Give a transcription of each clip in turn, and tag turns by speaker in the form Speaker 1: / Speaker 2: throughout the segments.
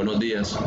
Speaker 1: Buenos días.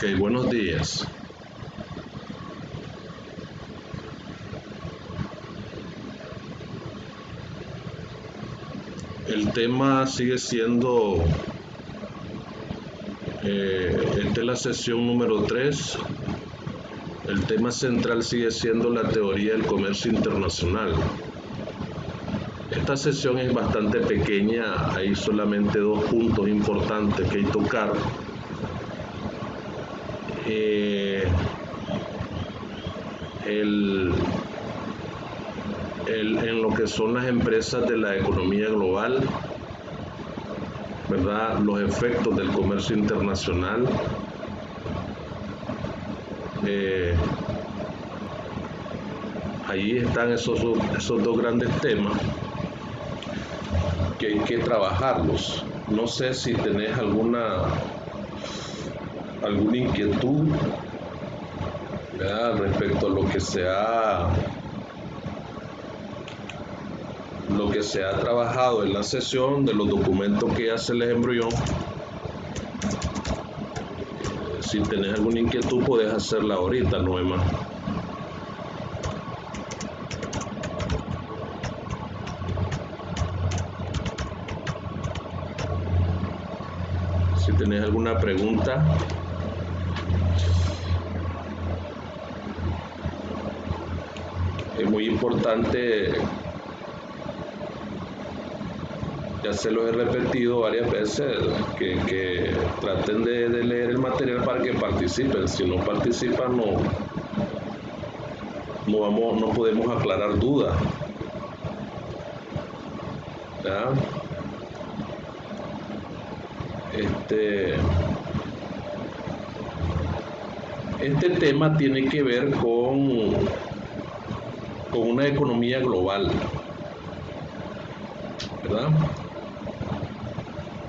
Speaker 1: Ok, buenos días. El tema sigue siendo, esta es la sesión número 3. El tema central sigue siendo la teoría del comercio internacional. Esta sesión es bastante pequeña, hay solamente 2 puntos importantes que hay que tocar. En lo que son las empresas de la economía global, ¿verdad? Los efectos del comercio internacional. Allí están esos 2 grandes temas que hay que trabajarlos. No sé si tenés alguna inquietud, ¿verdad?, respecto a lo que se ha trabajado en la sesión, de los documentos que ya se les envió. Si tenés alguna inquietud, podés hacerla ahorita, Noema. Si tenés alguna pregunta. Es muy importante, ya se lo he repetido varias veces, que traten de leer el material para que participen. Si no participan, no podemos aclarar dudas, ¿ya? Este tema tiene que ver con una economía global, ¿verdad?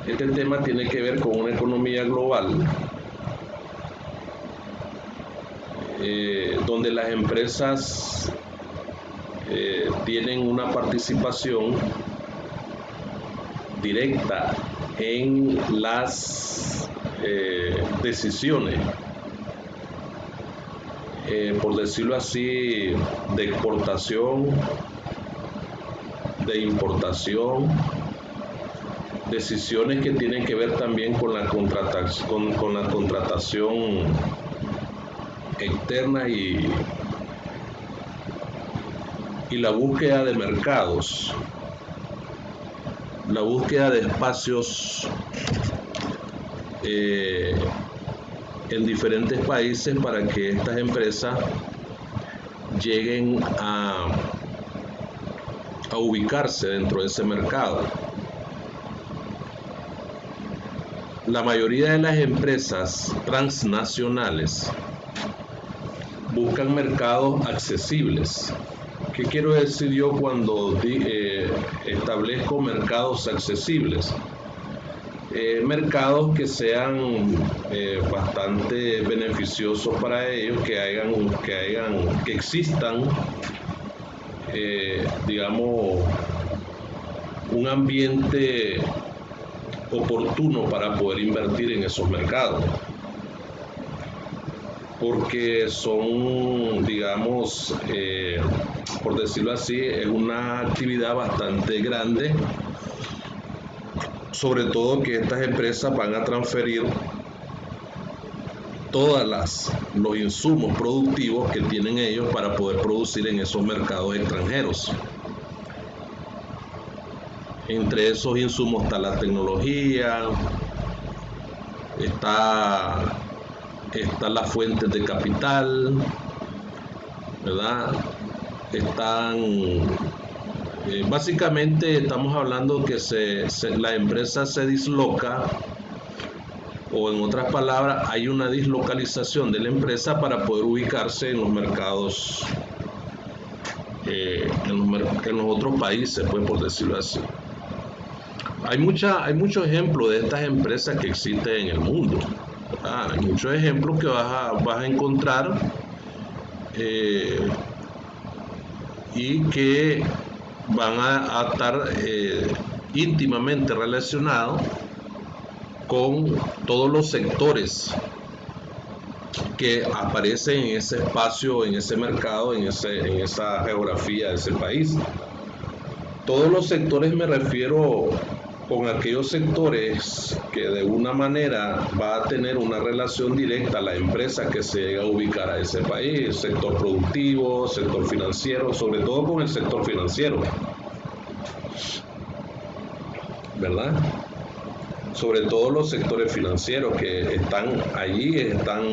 Speaker 1: Este tema tiene que ver con una economía global, donde las empresas tienen una participación directa en las decisiones, por decirlo así, de exportación, de importación, decisiones que tienen que ver también con la contratación externa y la búsqueda de mercados, la búsqueda de espacios en diferentes países para que estas empresas lleguen a ubicarse dentro de ese mercado. La mayoría de las empresas transnacionales buscan mercados accesibles. ¿Qué quiero decir yo cuando establezco mercados accesibles, mercados que sean bastante beneficiosos para ellos, que existan, digamos, un ambiente oportuno para poder invertir en esos mercados, porque son, digamos, por decirlo así, es una actividad bastante grande, sobre todo que estas empresas van a transferir todos los insumos productivos que tienen ellos para poder producir en esos mercados extranjeros. Entre esos insumos está la tecnología, está las fuentes de capital, ¿verdad? Básicamente estamos hablando que la empresa se disloca, o en otras palabras, hay una dislocalización de la empresa para poder ubicarse en los mercados, en los otros países, pues, por decirlo así. Hay muchos ejemplos de estas empresas que existen en el mundo. Hay muchos ejemplos que vas a encontrar y que van a estar íntimamente relacionados con todos los sectores que aparecen en ese espacio, en ese mercado, en esa geografía de ese país. Todos los sectores me refiero con aquellos sectores que de una manera va a tener una relación directa a la empresa que se llega a ubicar a ese país, sector productivo, sector financiero, sobre todo con el sector financiero, ¿verdad? Sobre todo los sectores financieros que están allí, están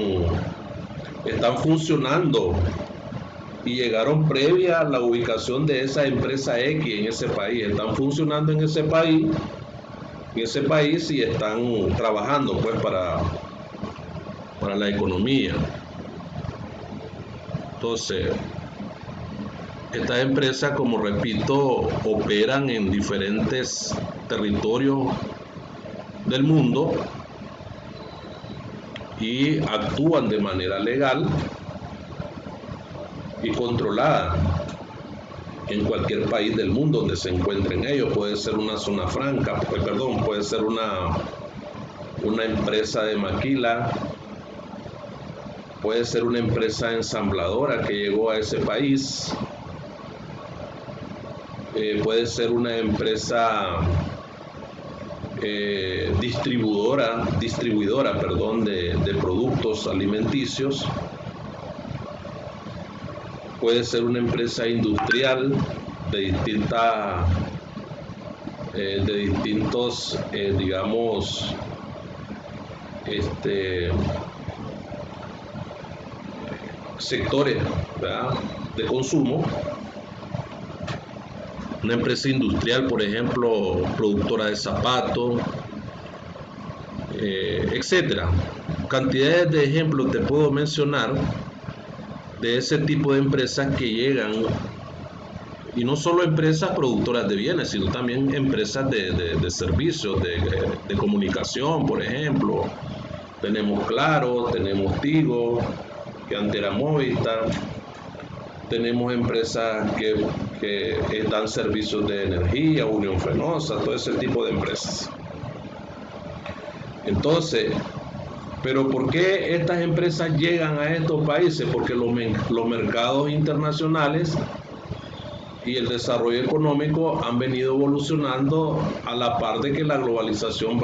Speaker 1: funcionando y llegaron previa a la ubicación de esa empresa X en ese país, están funcionando en ese país y están trabajando, pues, para la economía. Entonces, estas empresas, como repito, operan en diferentes territorios del mundo y actúan de manera legal y controlada en cualquier país del mundo donde se encuentren ellos. Puede ser una zona franca, puede ser una empresa de maquila, puede ser una empresa ensambladora que llegó a ese país, puede ser una empresa distribuidora, de productos alimenticios, puede ser una empresa industrial de distintos, digamos, sectores, ¿verdad?, de consumo. Una empresa industrial, por ejemplo, productora de zapatos, etcétera. Cantidades de ejemplos te puedo mencionar de ese tipo de empresas que llegan, y no solo empresas productoras de bienes, sino también empresas de servicios, de comunicación, por ejemplo. Tenemos Claro, tenemos Tigo, que antes era Movistar. Tenemos empresas que dan servicios de energía, Unión Fenosa, todo ese tipo de empresas. Entonces, ¿pero por qué estas empresas llegan a estos países? Porque los mercados internacionales y el desarrollo económico han venido evolucionando a la par de que la globalización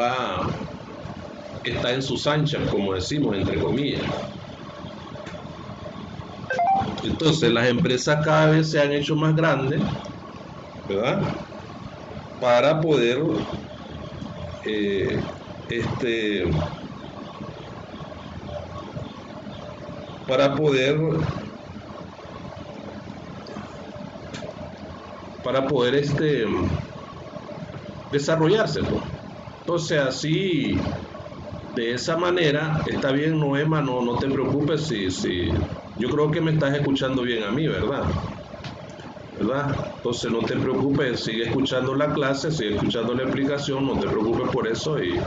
Speaker 1: está en sus anchas, como decimos, entre comillas. Entonces, las empresas cada vez se han hecho más grandes, ¿verdad?, para poder desarrollarse, pues. Entonces, así, de esa manera, está bien, Noema, no te preocupes si yo creo que me estás escuchando bien a mí, ¿verdad? ¿verdad? Entonces no te preocupes, sigue escuchando la clase, sigue escuchando la explicación, no te preocupes por eso y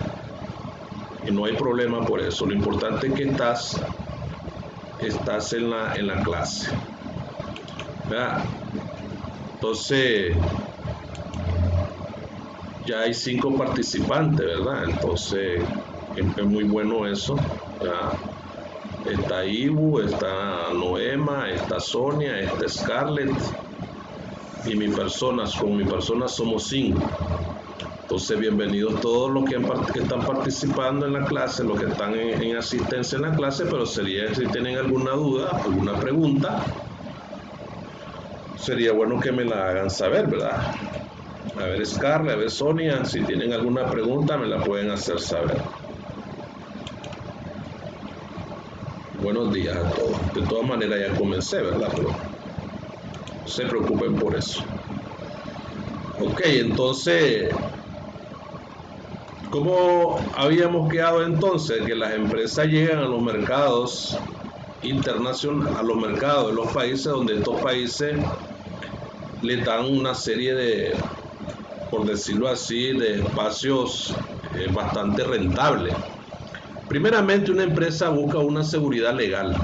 Speaker 1: no hay problema por eso. Lo importante es que estás en la clase, ¿verdad? Entonces ya hay 5 participantes, ¿verdad? Entonces es muy bueno eso, ¿verdad? Está Ibu, está Noema, está Sonia, está Scarlett y con mi persona somos 5. Entonces, bienvenidos todos los que están participando en la clase, los que están en asistencia en la clase, pero sería, si tienen alguna duda, alguna pregunta, sería bueno que me la hagan saber, ¿verdad? A ver, Scarlett, a ver, Sonia, si tienen alguna pregunta, me la pueden hacer saber. Buenos días a todos. De todas maneras, ya comencé, ¿verdad? Pero no se preocupen por eso. Ok, entonces, ¿cómo habíamos quedado entonces? Que las empresas llegan a los mercados internacionales, a los mercados de los países, donde estos países le dan una serie de, por decirlo así, de espacios bastante rentables. Primeramente, una empresa busca una seguridad legal.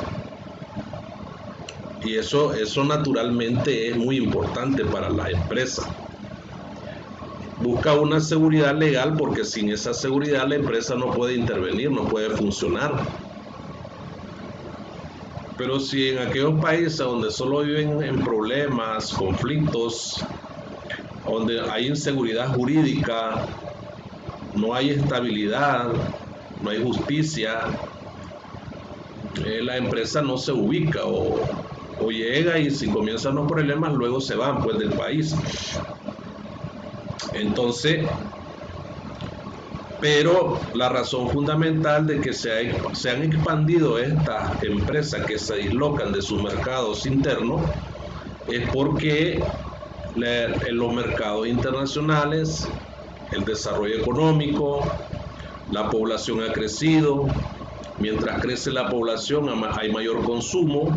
Speaker 1: Y eso naturalmente es muy importante para la empresa. Busca una seguridad legal porque sin esa seguridad la empresa no puede intervenir, no puede funcionar. Pero si en aquellos países donde solo viven en problemas, conflictos, donde hay inseguridad jurídica, no hay estabilidad, no hay justicia, la empresa no se ubica o llega y si comienzan los problemas luego se van pues del país. Entonces, pero la razón fundamental de que se han expandido estas empresas que se dislocan de sus mercados internos es porque en los mercados internacionales el desarrollo económico, la población ha crecido, mientras crece la población hay mayor consumo,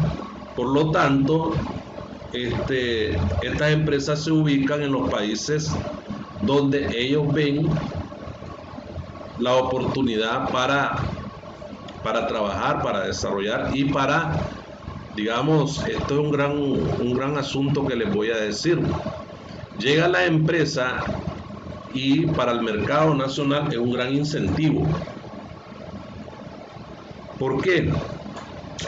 Speaker 1: por lo tanto estas empresas se ubican en los países donde ellos ven la oportunidad para trabajar, para desarrollar y para, digamos, esto es un gran asunto que les voy a decir. Llega la empresa y para el mercado nacional es un gran incentivo. ¿Por qué?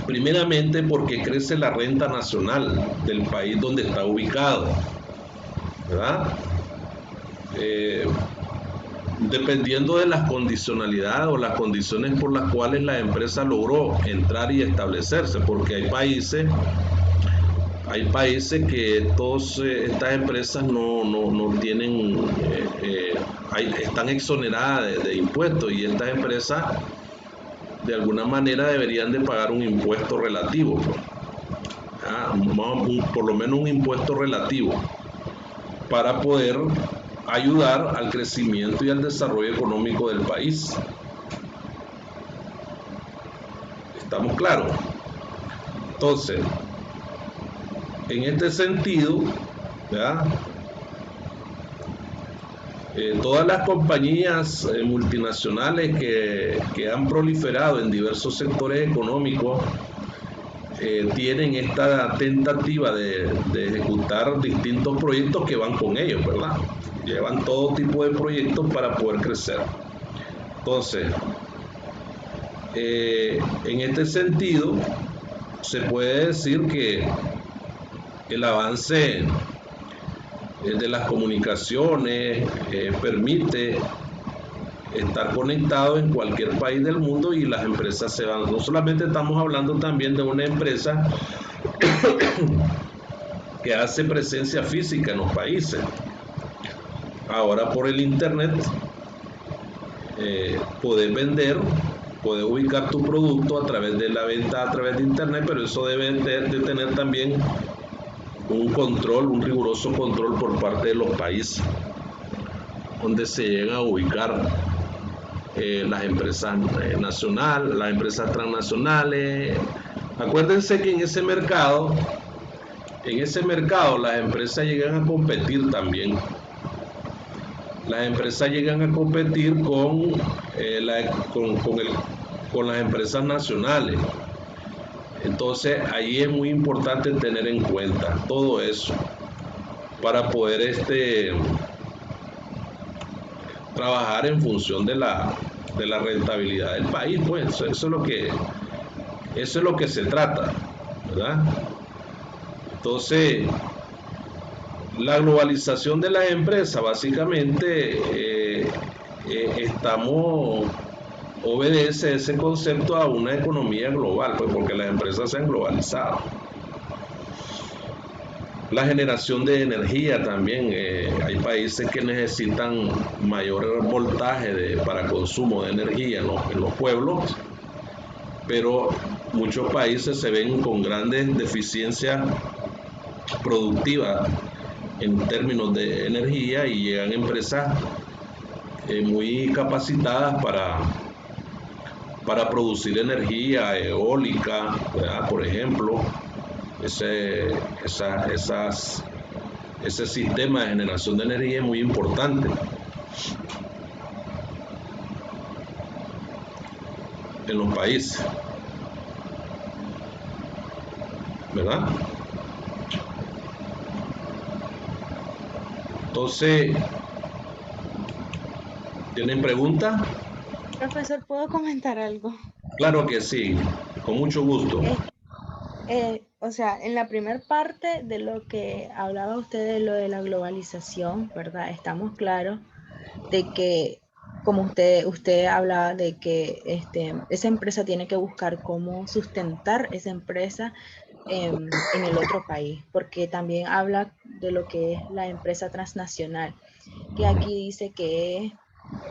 Speaker 1: Primeramente porque crece la renta nacional del país donde está ubicado, ¿verdad? Dependiendo de las condicionalidades o las condiciones por las cuales la empresa logró entrar y establecerse, porque hay países que todas estas empresas no tienen, están exoneradas de impuestos y estas empresas de alguna manera deberían de pagar un impuesto relativo, por lo menos un impuesto relativo para poder ayudar al crecimiento y al desarrollo económico del país. ¿Estamos claros? Entonces, en este sentido, ¿verdad? Todas las compañías multinacionales que han proliferado en diversos sectores económicos tienen esta tentativa de ejecutar distintos proyectos que van con ellos, ¿verdad? Llevan todo tipo de proyectos para poder crecer. Entonces, en este sentido, se puede decir que el avance de las comunicaciones permite estar conectado en cualquier país del mundo y las empresas se van. No solamente estamos hablando también de una empresa que hace presencia física en los países. Ahora por el internet puedes vender, puedes ubicar tu producto a través de la venta a través de internet, pero eso debe de tener también un control, un riguroso control por parte de los países donde se llegan a ubicar las empresas nacionales, las empresas transnacionales. Acuérdense que en ese mercado En ese mercado las empresas llegan a competir también. Las empresas llegan a competir con las empresas nacionales. Entonces ahí es muy importante tener en cuenta todo eso para poder trabajar en función de la rentabilidad del país. Pues eso es lo que se trata, ¿verdad? Entonces, la globalización de las empresas, básicamente, obedece ese concepto a una economía global, pues porque las empresas se han globalizado. La generación de energía también, hay países que necesitan mayor voltaje para consumo de energía en los pueblos, pero muchos países se ven con grandes deficiencias productivas en términos de energía y llegan empresas muy capacitadas para producir energía eólica, ¿verdad? Por ejemplo, ese sistema de generación de energía es muy importante en los países, ¿verdad? Entonces, ¿tienen preguntas?
Speaker 2: Profesor, ¿puedo comentar algo?
Speaker 1: Claro que sí, con mucho gusto.
Speaker 2: O sea, en la primera parte de lo que hablaba usted de lo de la globalización, ¿verdad? Estamos claros de que, como usted hablaba de que esa empresa tiene que buscar cómo sustentar esa empresa en el otro país, porque también habla de lo que es la empresa transnacional, que aquí dice que es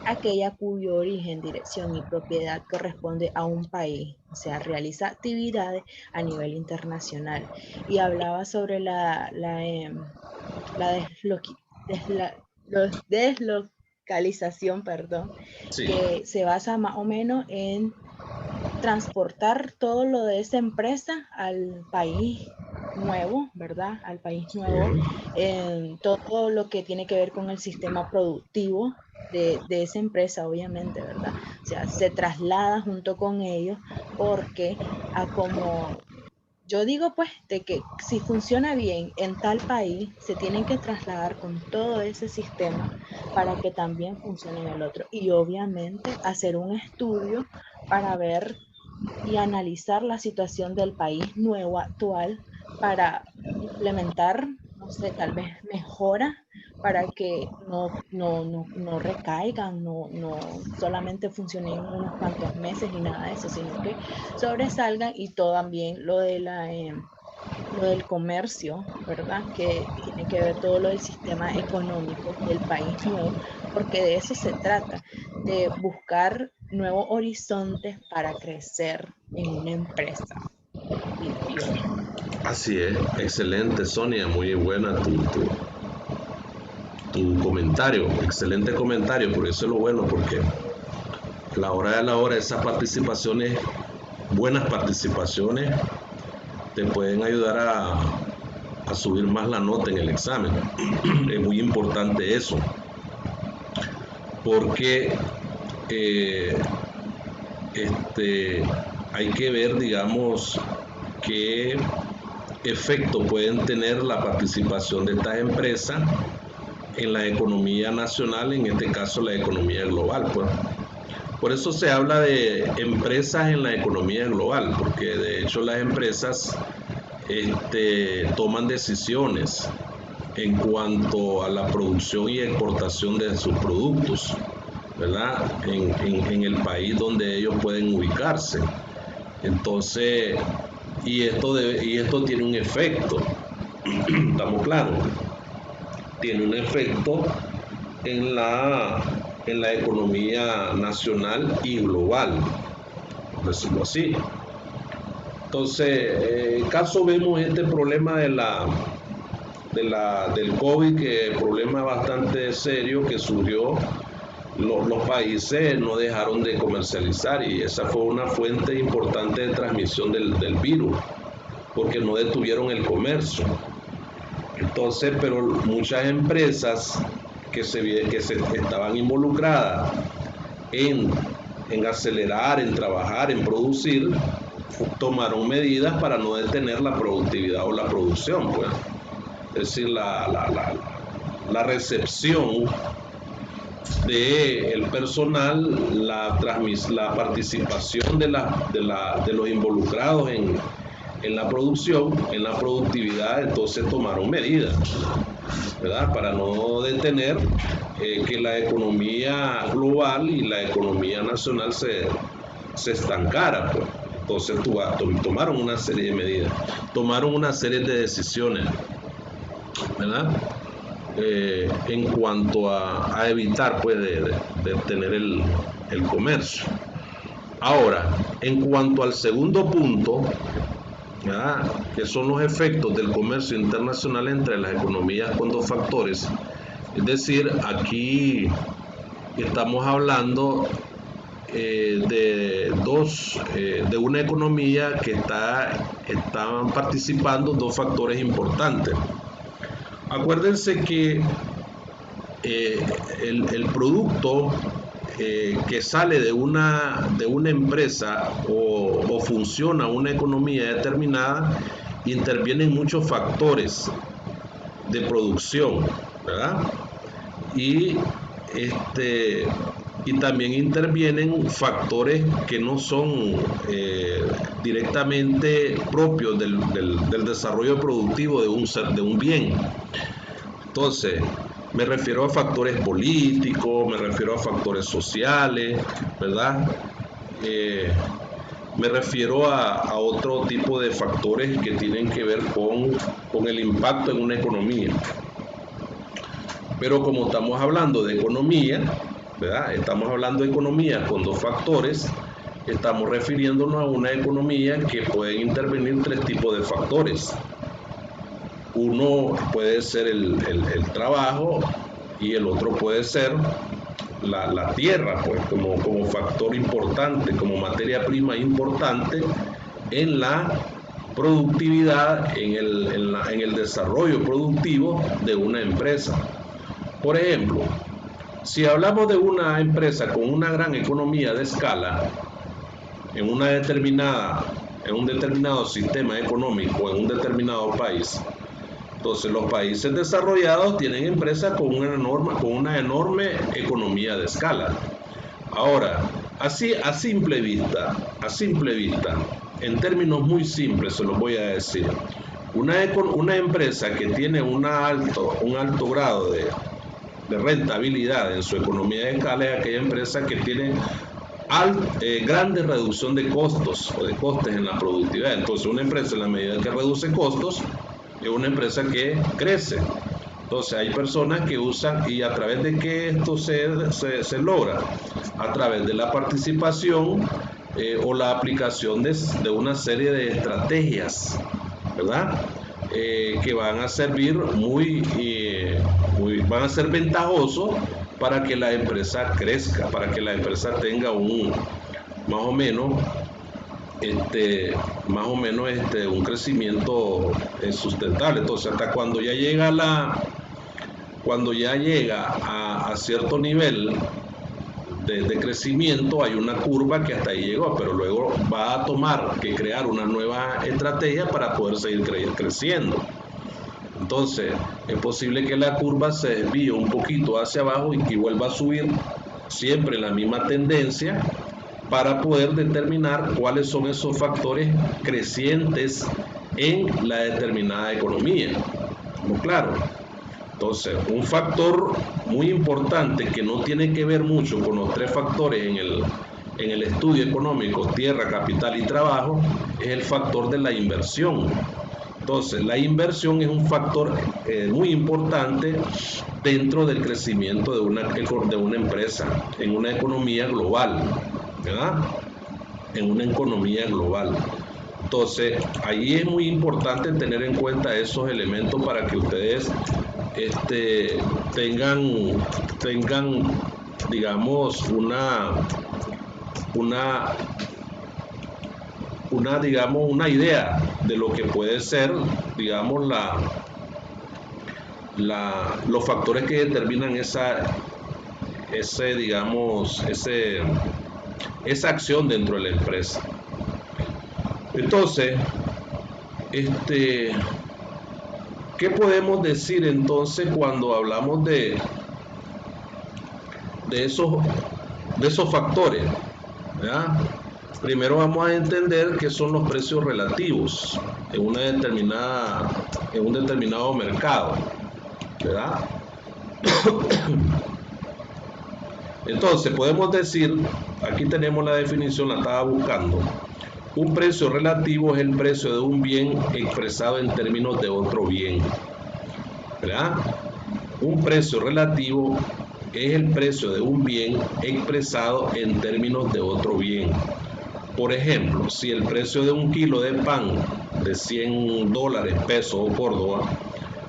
Speaker 2: aquella cuyo origen, dirección y propiedad corresponde a un país, o sea, realiza actividades a nivel internacional. Y hablaba sobre la deslocalización, perdón,
Speaker 1: Sí,
Speaker 2: que se basa más o menos en transportar todo lo de esa empresa al país nuevo, ¿verdad? Al país nuevo,
Speaker 1: sí.
Speaker 2: todo lo que tiene que ver con el sistema productivo de esa empresa, obviamente, ¿verdad? O sea, se traslada junto con ellos porque a como yo digo pues de que si funciona bien en tal país, se tienen que trasladar con todo ese sistema para que también funcione en el otro. Y obviamente hacer un estudio para ver y analizar la situación del país nuevo actual para implementar, no sé, tal vez mejoras para que no recaigan, no solamente funcionen unos cuantos meses y nada de eso, sino que sobresalgan y todo también lo del comercio, ¿verdad? Que tiene que ver todo lo del sistema económico del país nuevo, porque de eso se trata, de buscar nuevos horizontes para crecer en una empresa, digo yo.
Speaker 1: Así es, excelente Sonia, muy buena tu comentario, excelente comentario, por eso es lo bueno, porque a la hora de la hora esas participaciones, buenas participaciones, te pueden ayudar a subir más la nota en el examen. Es muy importante eso, porque eh, hay que ver, digamos, qué efecto pueden tener la participación de estas empresas en la economía nacional, en este caso la economía global. Pues. Por eso se habla de empresas en la economía global, porque de hecho las empresas toman decisiones en cuanto a la producción y exportación de sus productos, ¿verdad? En el país donde ellos pueden ubicarse. Entonces, y esto tiene un efecto, estamos claros, tiene un efecto en en la economía nacional y global, por decirlo así. Entonces, caso vemos este problema del COVID, que es un problema bastante serio que surgió, los países no dejaron de comercializar y esa fue una fuente importante de transmisión del virus, porque no detuvieron el comercio. Entonces, pero muchas empresas que se estaban involucradas en acelerar, en trabajar, en producir, tomaron medidas para no detener la productividad o la producción, pues. Es decir, la recepción del personal, la participación de los involucrados en la producción, en la productividad, entonces tomaron medidas, ¿verdad? Para no detener que la economía global y la economía nacional se estancara, pues. Entonces tomaron una serie de medidas, tomaron una serie de decisiones, ¿verdad? En cuanto a evitar, pues, de tener el comercio. Ahora, en cuanto al segundo punto, ¿verdad?, que son los efectos del comercio internacional entre las economías con dos factores. Es decir, aquí estamos hablando de una economía que están participando dos factores importantes. Acuérdense que el producto que sale de una empresa o funciona una economía determinada, intervienen muchos factores de producción, ¿verdad? Y también intervienen factores que no son directamente propios del desarrollo productivo de un bien. Entonces, me refiero a factores políticos, me refiero a factores sociales, ¿verdad? Me refiero a otro tipo de factores que tienen que ver con el impacto en una economía. Pero como estamos hablando de economía, ¿verdad?, estamos hablando de economía con dos factores, estamos refiriéndonos a una economía que pueden intervenir tres tipos de factores. Uno puede ser el trabajo y el otro puede ser la tierra, pues, como factor importante, como materia prima importante en la productividad, en el desarrollo productivo de una empresa. Por ejemplo, si hablamos de una empresa con una gran economía de escala en un determinado sistema económico, en un determinado país, entonces los países desarrollados tienen empresas con una enorme economía de escala. Ahora, así a simple vista, en términos muy simples se los voy a decir, una empresa que tiene un alto grado de rentabilidad en su economía de escala es aquella empresa que tiene grande reducción de costos o de costes en la productividad. Entonces, una empresa, en la medida que reduce costos, es una empresa que crece. Entonces, hay personas que usan, y a través de que esto se logra, a través de la participación o la aplicación de una serie de estrategias, ¿verdad?, que van a servir van a ser ventajosos para que la empresa crezca, para que la empresa tenga más o menos un crecimiento sustentable. Entonces, hasta cuando ya llega a cierto nivel de crecimiento, hay una curva que hasta ahí llegó, pero luego va a tomar que crear una nueva estrategia para poder seguir creciendo. Entonces, es posible que la curva se desvíe un poquito hacia abajo y que vuelva a subir siempre en la misma tendencia, para poder determinar cuáles son esos factores crecientes en la determinada economía. Muy claro. Entonces, un factor muy importante que no tiene que ver mucho con los tres factores en el estudio económico, tierra, capital y trabajo, es el factor de la inversión. Entonces, la inversión es un factor muy importante dentro del crecimiento de una empresa, en una economía global, ¿verdad? En una economía global. Entonces, ahí es muy importante tener en cuenta esos elementos para que ustedes tengan, digamos, una idea de lo que puede ser, digamos, los factores que determinan esa acción dentro de la empresa. Entonces, ¿qué podemos decir entonces cuando hablamos de esos factores? ¿Verdad? Primero vamos a entender qué son los precios relativos en un determinado mercado, ¿verdad? Entonces podemos decir, aquí tenemos la definición, la estaba buscando. Un precio relativo es el precio de un bien expresado en términos de otro bien, ¿verdad? Un precio relativo es el precio de un bien expresado en términos de otro bien. Por ejemplo, si el precio de un kilo de pan de $100, pesos Córdoba,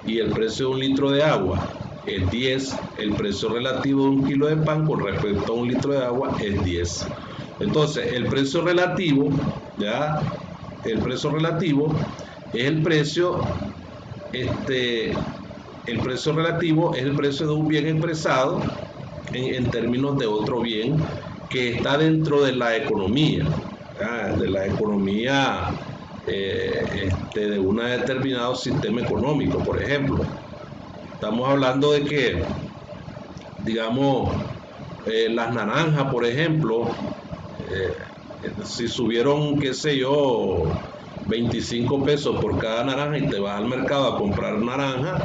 Speaker 1: y el precio de un litro de agua es 10, el precio relativo de un kilo de pan con respecto a un litro de agua es 10. Entonces, el precio relativo, ¿ya? El precio relativo es el precio, el precio relativo es el precio de un bien expresado en términos de otro bien que está dentro de la economía, ¿ya? De la economía de un determinado sistema económico. Por ejemplo, estamos hablando de que, digamos, las naranjas, por ejemplo, si subieron, qué sé yo, 25 pesos por cada naranja y te vas al mercado a comprar naranja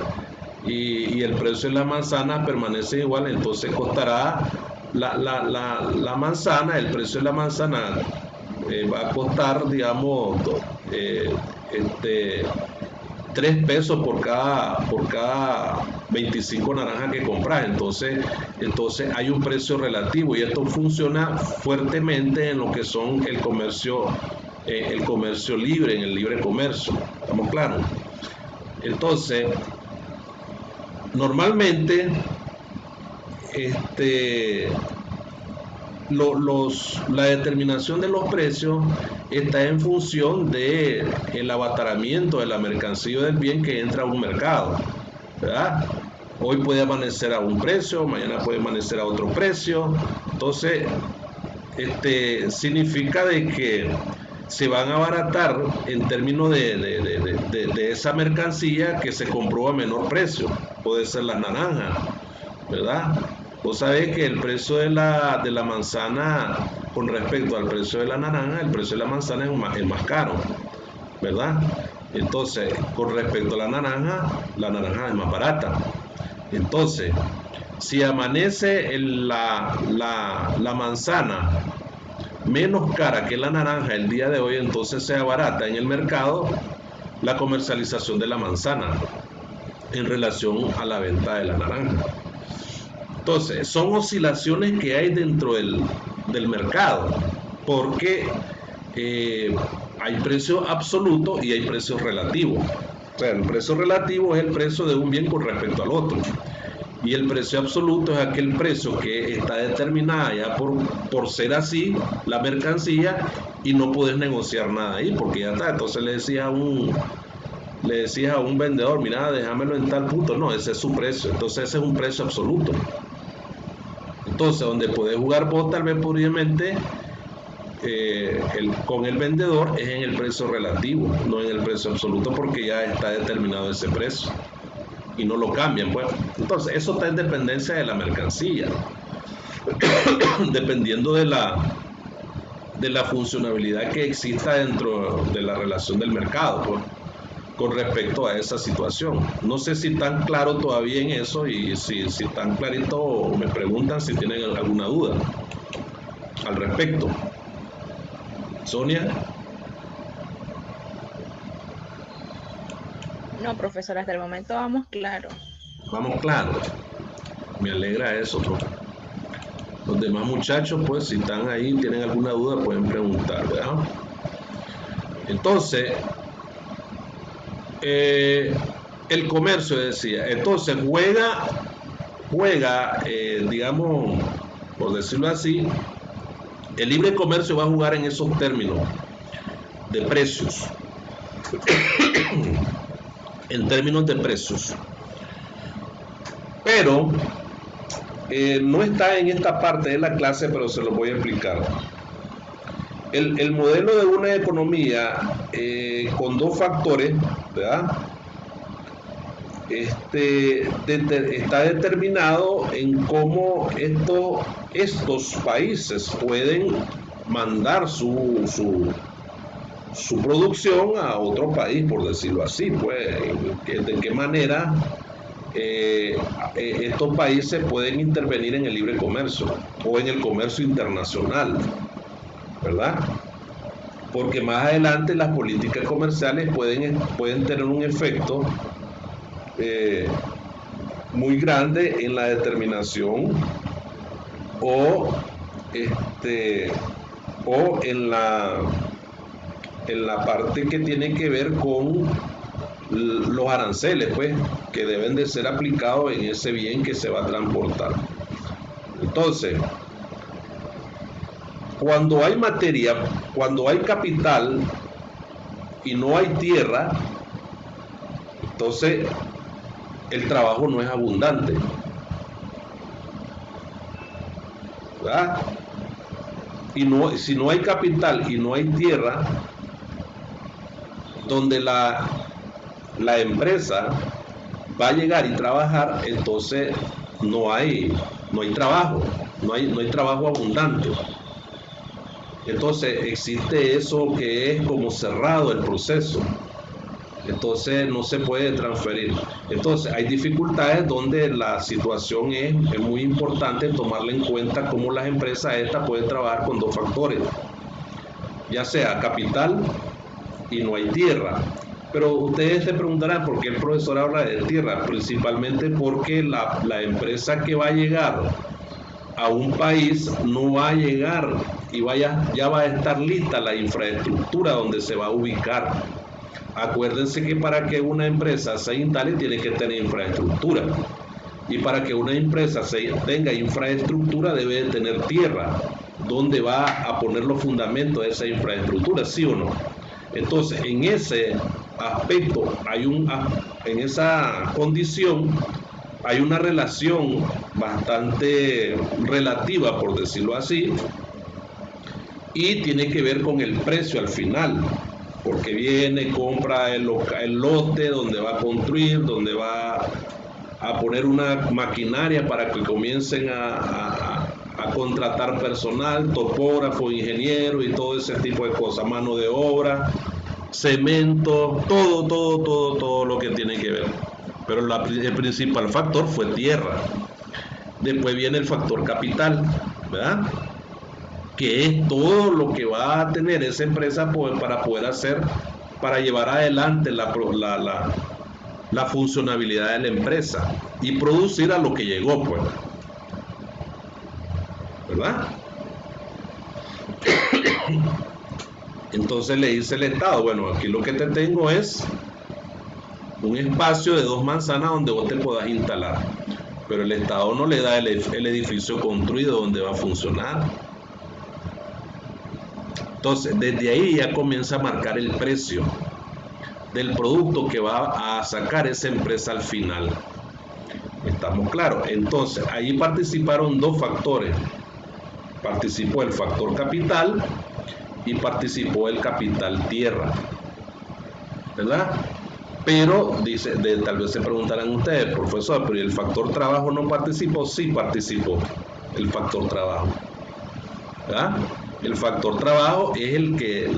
Speaker 1: y el precio de la manzana permanece igual, entonces costará la manzana, el precio de la manzana va a costar, digamos, 3 pesos por cada 25 naranjas que compras. Entonces hay un precio relativo y esto funciona fuertemente en lo que son el comercio libre, en el libre comercio. ¿Estamos claros? Entonces, normalmente la determinación de los precios está en función de el abataramiento de la mercancía o del bien que entra a un mercado, ¿verdad? Hoy puede amanecer a un precio, mañana puede amanecer a otro precio. Entonces, significa de que se van a abaratar en términos de esa mercancía que se compró a menor precio. Puede ser las naranjas, ¿verdad? Vos sabés que el precio de la manzana con respecto al precio de la naranja, el precio de la manzana es más caro, ¿verdad? Entonces, con respecto a la naranja es más barata. Entonces, si amanece la manzana menos cara que la naranja el día de hoy, entonces se abarata en el mercado la comercialización de la manzana en relación a la venta de la naranja. Entonces, son oscilaciones que hay dentro del mercado, porque hay precios absolutos y hay precios relativos. O sea, el precio relativo es el precio de un bien con respecto al otro. Y el precio absoluto es aquel precio que está determinada ya por ser así la mercancía y no puedes negociar nada ahí, porque ya está. Entonces le decías a un vendedor, mira, déjamelo en tal punto. No, ese es su precio. Entonces ese es un precio absoluto. Entonces, donde puedes jugar vos tal vez puramente con el vendedor es en el precio relativo, no en el precio absoluto, porque ya está determinado ese precio y no lo cambian, pues. Entonces, eso está en dependencia de la mercancía, dependiendo de la funcionalidad que exista dentro de la relación del mercado, pues, con respecto a esa situación. No sé si están claros todavía en eso, y si están claritos me preguntan si tienen alguna duda al respecto. Sonia.
Speaker 2: No, profesor, hasta el momento vamos claro.
Speaker 1: Vamos claro. Me alegra eso, profe. Los demás muchachos, pues, si están ahí, tienen alguna duda, pueden preguntar, ¿verdad? Entonces, el comercio, decía, entonces juega, digamos, por decirlo así, el libre comercio va a jugar en esos términos de precios. En términos de precios. Pero no está en esta parte de la clase, pero se lo voy a explicar. El modelo de una economía con dos factores, ¿verdad? Está determinado en cómo estos países pueden mandar su producción a otro país, por decirlo así, pues, de qué manera estos países pueden intervenir en el libre comercio o en el comercio internacional, ¿verdad? Porque más adelante las políticas comerciales pueden tener un efecto muy grande en la determinación o en la parte que tiene que ver con los aranceles, pues, que deben de ser aplicados en ese bien que se va a transportar. Entonces, cuando hay materia, cuando hay capital y no hay tierra, entonces el trabajo no es abundante, ¿verdad? Y si no hay capital y no hay tierra, donde la empresa va a llegar y trabajar, entonces no hay trabajo, no hay trabajo abundante. Entonces existe eso que es como cerrado el proceso. Entonces no se puede transferir. Entonces hay dificultades donde la situación es muy importante tomarla en cuenta cómo las empresas estas pueden trabajar con dos factores, ya sea capital y no hay tierra. Pero ustedes se preguntarán por qué el profesor habla de tierra, principalmente porque la empresa que va a llegar a un país no va a llegar y ya va a estar lista la infraestructura donde se va a ubicar. Acuérdense que para que una empresa se instale tiene que tener infraestructura. Y para que una empresa tenga infraestructura debe de tener tierra, donde va a poner los fundamentos de esa infraestructura, ¿sí o no? Entonces, en ese aspecto, en esa condición, hay una relación bastante relativa, por decirlo así, y tiene que ver con el precio al final, porque viene, compra el lote donde va a construir, donde va a poner una maquinaria para que comiencen a contratar personal, topógrafo, ingeniero y todo ese tipo de cosas, mano de obra, cemento, todo lo que tiene que ver. Pero el principal factor fue tierra. Después viene el factor capital, ¿verdad? Que es todo lo que va a tener esa empresa para poder hacer, para llevar adelante la funcionabilidad de la empresa y producir a lo que llegó, pues, ¿verdad? Entonces le dice el Estado, bueno, aquí lo que te tengo es un espacio de 2 manzanas donde vos te puedas instalar, pero el Estado no le da el edificio construido donde va a funcionar. Entonces, desde ahí ya comienza a marcar el precio del producto que va a sacar esa empresa al final. ¿Estamos claros? Entonces, ahí participaron dos factores. Participó el factor capital y participó el capital tierra, ¿verdad? Pero, tal vez se preguntarán ustedes, profesor, pero ¿y el factor trabajo no participó? Sí participó el factor trabajo, ¿verdad? El factor trabajo es el que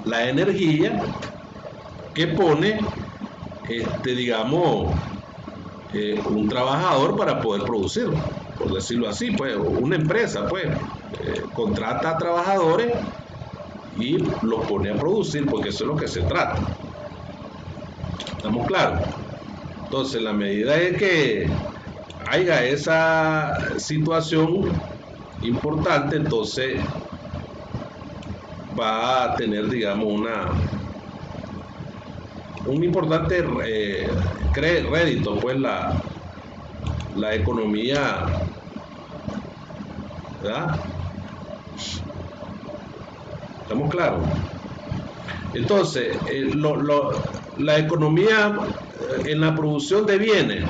Speaker 1: la energía que pone, digamos, un trabajador para poder producir, por decirlo así, pues, una empresa, pues, contrata a trabajadores y los pone a producir, porque eso es lo que se trata. ¿Estamos claros? Entonces, la medida es que haya esa situación importante, entonces va a tener, digamos, un importante rédito, pues, la economía, ¿verdad? ¿Estamos claros? Entonces, la economía en la producción de bienes.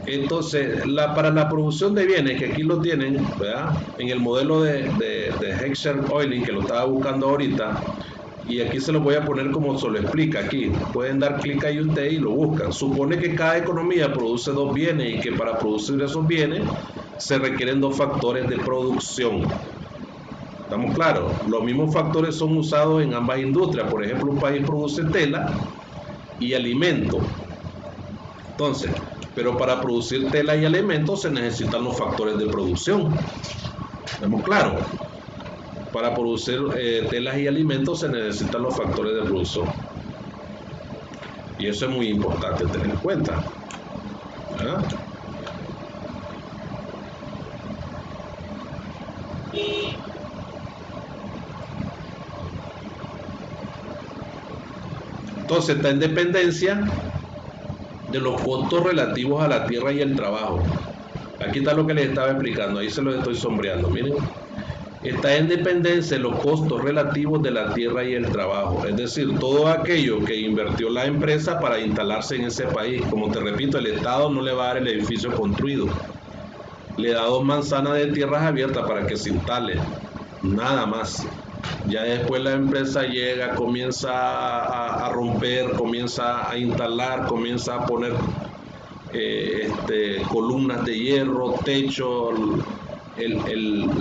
Speaker 1: Entonces, para la producción de bienes, que aquí lo tienen, ¿verdad? En el modelo de Heckscher Oiling, que lo estaba buscando ahorita, y aquí se lo voy a poner como se lo explica aquí. Pueden dar clic ahí ustedes y lo buscan. Supone que cada economía produce dos bienes y que para producir esos bienes se requieren dos factores de producción. ¿Estamos claros? Los mismos factores son usados en ambas industrias. Por ejemplo, un país produce tela y alimento. Entonces, pero para producir tela y alimentos se necesitan los factores de producción. ¿Estamos claros? Para producir telas y alimentos se necesitan los factores de producción. Y eso es muy importante tener en cuenta. ¿Ah? Entonces está en dependencia de los costos relativos a la tierra y el trabajo. Aquí está lo que les estaba explicando, ahí se lo estoy sombreando, miren. Está en dependencia de los costos relativos de la tierra y el trabajo, es decir, todo aquello que invirtió la empresa para instalarse en ese país. Como te repito, el Estado no le va a dar el edificio construido, le da 2 manzanas de tierras abiertas para que se instale, nada más. Ya después la empresa llega, comienza a romper, comienza a instalar, comienza a poner columnas de hierro, techo,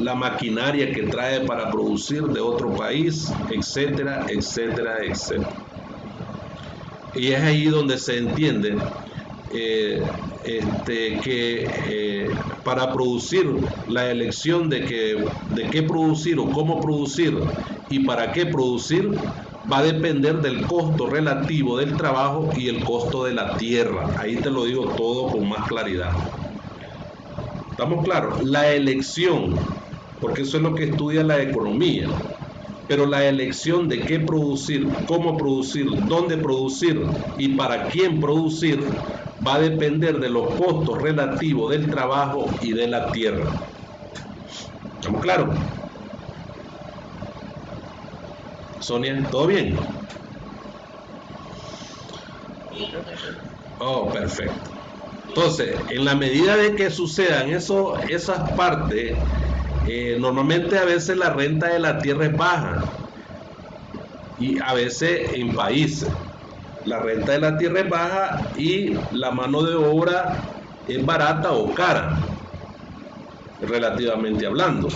Speaker 1: la maquinaria que trae para producir de otro país, etcétera, etcétera, etcétera. Y es ahí donde se entiende que para producir, la elección de qué producir o cómo producir y para qué producir va a depender del costo relativo del trabajo y el costo de la tierra. Ahí te lo digo todo con más claridad. ¿Estamos claros? La elección, porque eso es lo que estudia la economía, pero la elección de qué producir, cómo producir, dónde producir y para quién producir va a depender de los costos relativos del trabajo y de la tierra. ¿Estamos claros? Sonia, ¿todo bien? Oh, perfecto. Entonces, en la medida de que sucedan esas partes, normalmente a veces la renta de la tierra es baja y a veces en países la renta de la tierra es baja y la mano de obra es barata o cara, relativamente hablando.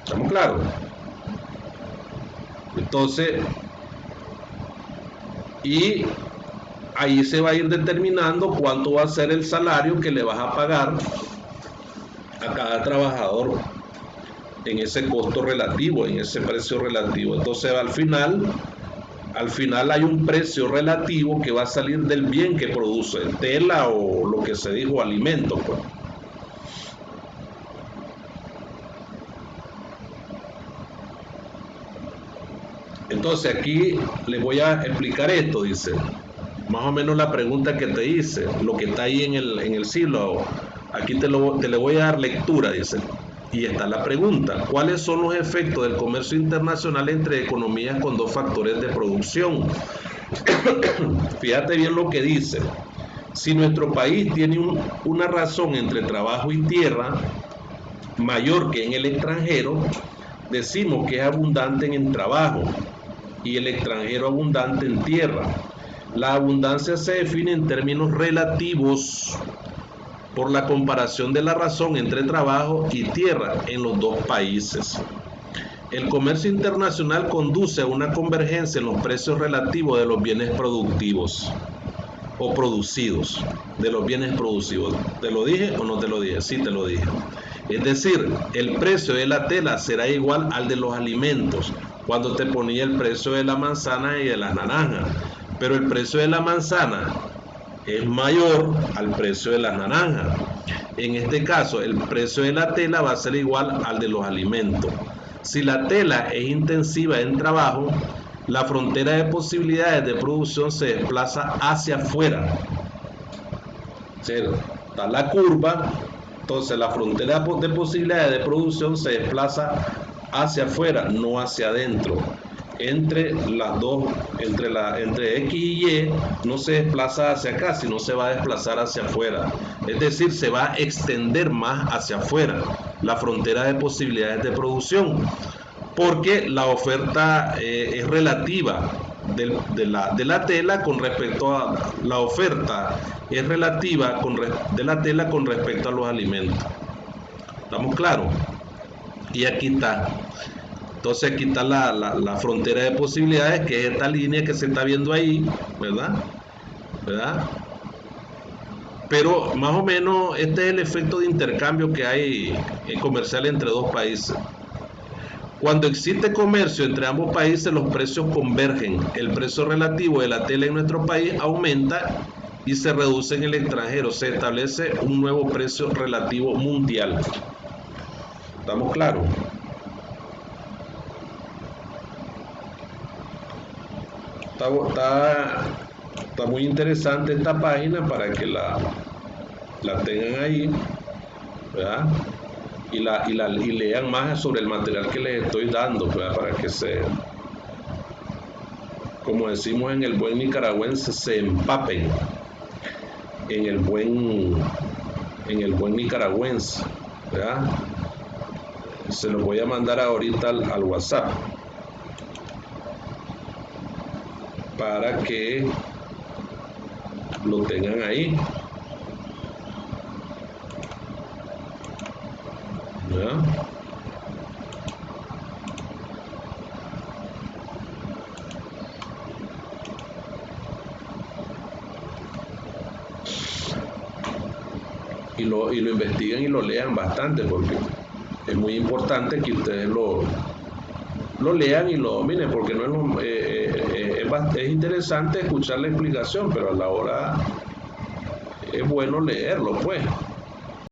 Speaker 1: ¿Estamos claros? Entonces, y ahí se va a ir determinando cuánto va a ser el salario que le vas a pagar a cada trabajador en ese costo relativo, en ese precio relativo. Entonces al final hay un precio relativo que va a salir del bien que produce, tela o lo que se dijo, alimentos, pues. Entonces aquí les voy a explicar esto, dice, más o menos la pregunta que te hice, lo que está ahí en el siglo. Aquí te le voy a dar lectura, dice. Y está la pregunta: ¿cuáles son los efectos del comercio internacional entre economías con dos factores de producción? Fíjate bien lo que dice. Si nuestro país tiene una razón entre trabajo y tierra mayor que en el extranjero, decimos que es abundante en el trabajo y el extranjero abundante en tierra. La abundancia se define en términos relativos por la comparación de la razón entre trabajo y tierra en los dos países. El comercio internacional conduce a una convergencia en los precios relativos de los bienes productivos o producidos, de los bienes producidos. ¿Te lo dije o no te lo dije? Sí, te lo dije. Es decir, el precio de la tela será igual al de los alimentos cuando te ponía el precio de la manzana y de las naranjas, pero el precio de la manzana es mayor al precio de las naranjas. En este caso, el precio de la tela va a ser igual al de los alimentos. Si la tela es intensiva en trabajo, la frontera de posibilidades de producción se desplaza hacia afuera. Está la curva, entonces la frontera de posibilidades de producción se desplaza hacia afuera, no hacia adentro. entre las dos, entre X y Y, no se desplaza hacia acá, sino se va a desplazar hacia afuera. Es decir, se va a extender más hacia afuera la frontera de posibilidades de producción, porque la oferta es relativa de la tela con respecto a la oferta, es relativa de la tela con respecto a los alimentos. ¿Estamos claros? Y aquí está. Entonces aquí está la frontera de posibilidades, que es esta línea que se está viendo ahí, ¿verdad? Pero más o menos este es el efecto de intercambio que hay comercial entre dos países. Cuando existe comercio entre ambos países, los precios convergen. El precio relativo de la tela en nuestro país aumenta y se reduce en el extranjero. Se establece un nuevo precio relativo mundial. ¿Estamos claros? Está muy interesante esta página para que la tengan ahí, ¿verdad? Y lean más sobre el material que les estoy dando, ¿verdad? Para que como decimos en el buen nicaragüense, se empapen en el buen nicaragüense, ¿verdad? Se los voy a mandar ahorita al WhatsApp para que lo tengan ahí, ¿verdad? Y lo investiguen y lo lean bastante, porque es muy importante que ustedes lo lean y lo dominen, porque no es interesante escuchar la explicación, pero a la hora es bueno leerlo, pues.